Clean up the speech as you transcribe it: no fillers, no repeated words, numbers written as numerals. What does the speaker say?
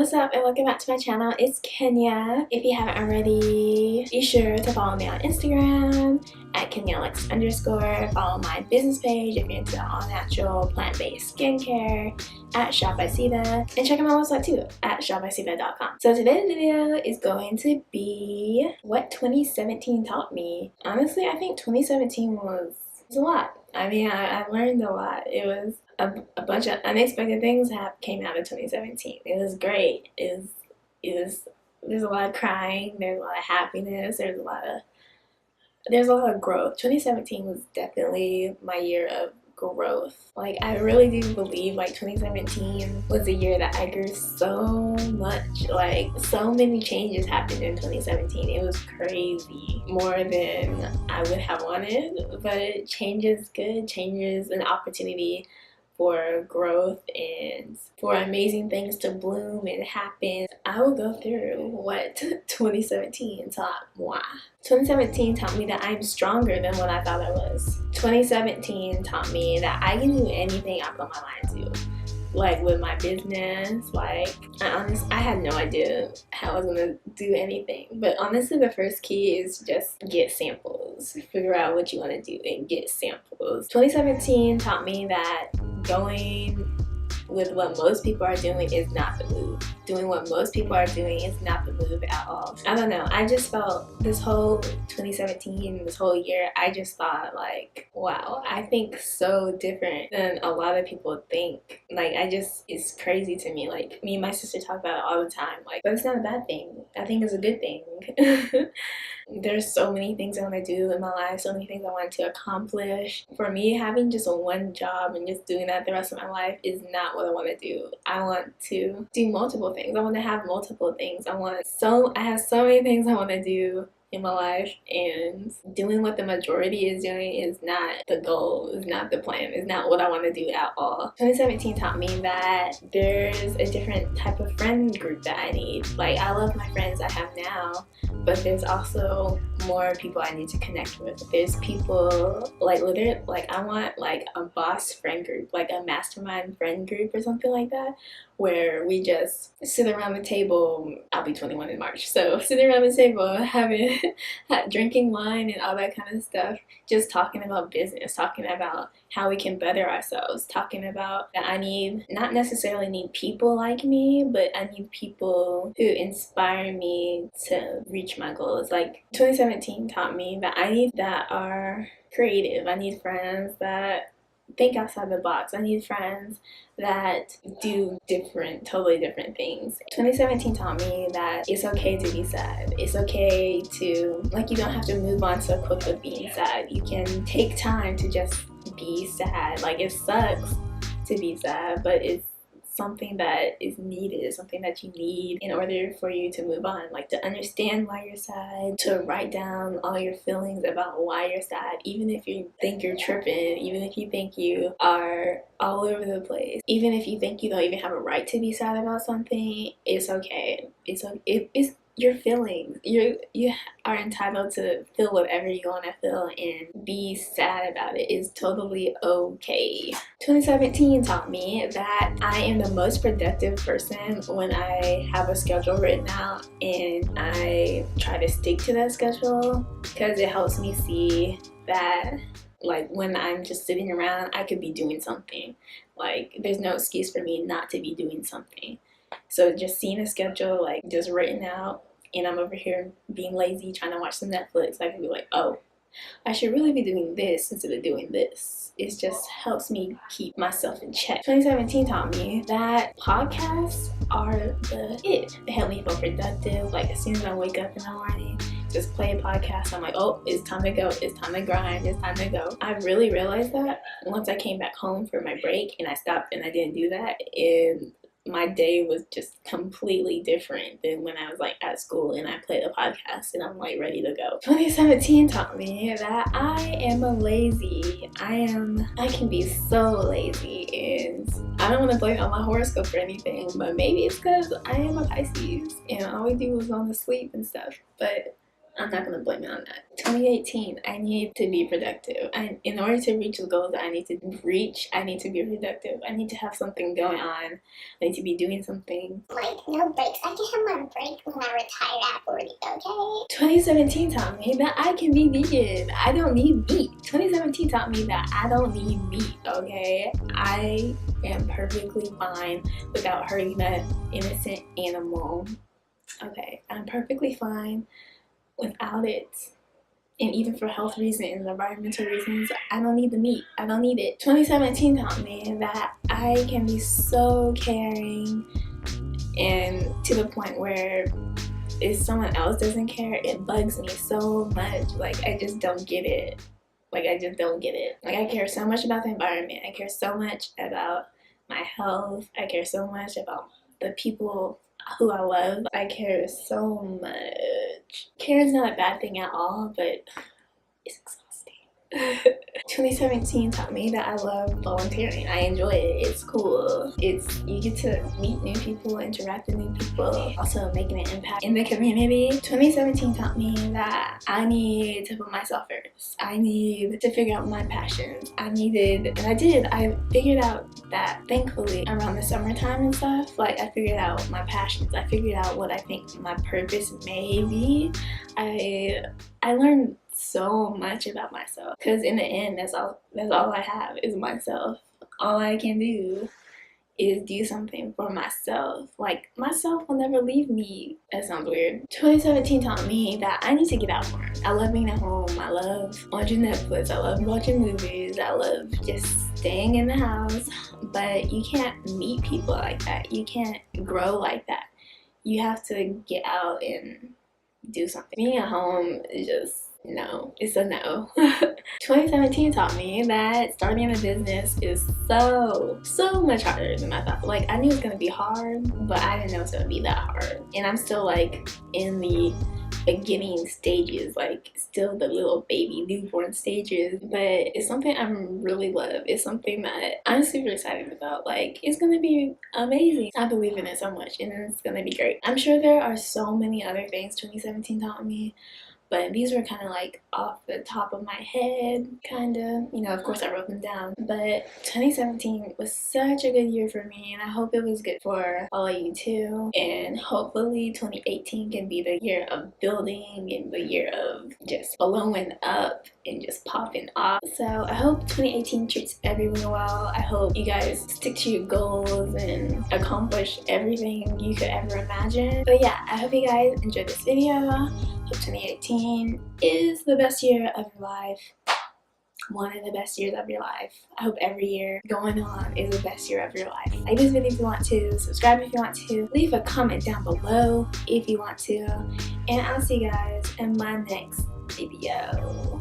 What's up and welcome back to my channel. It's Kenya. If you haven't already, be sure to follow me on Instagram at KenyaAlex_. Follow my business page if you're into all natural plant-based skincare at Shop by Siva, and check out my website too at shopbysiva.com. So today's video is going to be what 2017 taught me. Honestly, I think 2017 was a lot. I mean, I learned a lot. It was a bunch of unexpected things came out of 2017. It was great. There's a lot of crying, there's a lot of happiness, there's a lot of growth. 2017 was definitely my year of growth. Like, I really do believe like 2017 was a year that I grew so much. Like, so many changes happened in 2017. It was crazy, more than I would have wanted, but change is good. Change is an opportunity for growth and for amazing things to bloom and happen. I will go through what 2017 taught moi. 2017 taught me that I'm stronger than what I thought I was. 2017 taught me that I can do anything I put my mind to. Like with my business, like I had no idea how I was gonna do anything. But honestly, the first key is just get samples. Figure out what you want to do and get samples. 2017 taught me that going with what most people are doing is not the move. Doing what most people are doing is not the move at all. I don't know, I just felt this whole 2017, this whole year, I just thought like, wow, I think so different than a lot of people think. Like, it's crazy to me. Like, me and my sister talk about it all the time, like, but it's not a bad thing. I think it's a good thing. There's so many things I want to do in my life, so many things I want to accomplish. For me, having just one job and just doing that the rest of my life is not what I want to do. I want to do multiple things. I want to have multiple things. I have so many things I want to do in my life, and doing what the majority is doing is not the goal, is not the plan, is not what I want to do at all. 2017 taught me that there's a different type of friend group that I need. Like, I love my friends I have now, but there's also more people I need to connect with. There's people like literally, like, I want like a boss friend group, like a mastermind friend group or something like that, where we just sit around the table. I'll be 21 in March, so sitting around the table having drinking wine and all that kind of stuff, just talking about business, talking about how we can better ourselves, talking about that I not necessarily need people like me, but I need people who inspire me to reach my goals. Like, 2017 taught me that I need that are creative. I need friends that think outside the box. I need friends that do totally different things. 2017 taught me that it's okay to be sad. It's okay to, like, you don't have to move on so quick with being sad. You can take time to just be sad. Like, it sucks to be sad, but it's something that is needed. It's something that you need in order for you to move on. Like, to understand why you're sad, to write down all your feelings about why you're sad, even if you think you're tripping, even if you think you are all over the place, even if you think you don't even have a right to be sad about something, it's okay. It's your feelings. You are entitled to feel whatever you want to feel and be sad about it. Is totally okay. 2017 taught me that I am the most productive person when I have a schedule written out and I try to stick to that schedule, because it helps me see that, like, when I'm just sitting around, I could be doing something. Like, there's no excuse for me not to be doing something. So just seeing a schedule, like, just written out, and I'm over here being lazy trying to watch some Netflix, I can be like, oh, I should really be doing this instead of doing this. It just helps me keep myself in check. 2017 taught me that podcasts are the it. They help me feel productive. Like, as soon as I wake up in the morning, just play a podcast, I'm like, oh, it's time to go, it's time to grind, it's time to go. I really realized that once I came back home for my break and I stopped and I didn't do that, and my day was just completely different than when I was like at school and I played a podcast and I'm like ready to go. 2017 taught me that I am lazy. I can be so lazy, and I don't want to blame it on my horoscope or anything, but maybe it's because I am a Pisces and all we do is go to sleep and stuff. But I'm not gonna blame it on that. 2018, I need to be productive. In order to reach the goals that I need to reach, I need to be productive. I need to have something going on. I need to be doing something. Like, no breaks. I can have my break when I retire at 40, okay? 2017 taught me that I can be vegan. I don't need meat. 2017 taught me that I don't need meat, okay? I am perfectly fine without hurting that innocent animal. Okay, I'm perfectly fine without it. And even for health reasons and environmental reasons, I don't need the meat. I don't need it. 2017 taught me that I can be so caring, and to the point where if someone else doesn't care, it bugs me so much. Like, I just don't get it. Like, I just don't get it. Like, I care so much about the environment. I care so much about my health. I care so much about the people who I love. I care so much. Caring is not a bad thing at all, but it's exhausting. 2017 taught me that I love volunteering. I enjoy it. It's cool. You get to meet new people, interact with new people, also making an impact in the community. 2017 taught me that I need to put myself first. I need to figure out my passions. I did. I figured out that, thankfully, around the summertime and stuff, like, I figured out my passions. I figured out what I think my purpose may be. I learned so much about myself, because in the end, that's all I have is myself. All I can do is do something for myself. Like, myself will never leave me. That sounds weird. 2017 taught me that I need to get out more. I love being at home. I love watching Netflix. I love watching movies. I love just staying in the house. But you can't meet people like that. You can't grow like that. You have to get out and do something. Being at home is just, no, it's a no. 2017 taught me that starting a business is so much harder than I thought. Like, I knew it was gonna be hard, but I didn't know it was gonna be that hard. And I'm still, like, in the beginning stages, like, still the little baby newborn stages, but it's something I really love. It's something that I'm super excited about. Like, it's gonna be amazing. I believe in it so much, and it's gonna be great. I'm sure there are so many other things 2017 taught me, but these were kind of like off the top of my head, kind of. You know, of course I wrote them down. But 2017 was such a good year for me, and I hope it was good for all of you too. And hopefully 2018 can be the year of building and the year of just blowing up and just popping off. So I hope 2018 treats everyone well. I hope you guys stick to your goals and accomplish everything you could ever imagine. But yeah, I hope you guys enjoyed this video. Hope 2018 is the best year of your life. One of the best years of your life. I hope every year going on is the best year of your life. Like this video if you want to, subscribe if you want to, leave a comment down below if you want to, and I'll see you guys in my next video.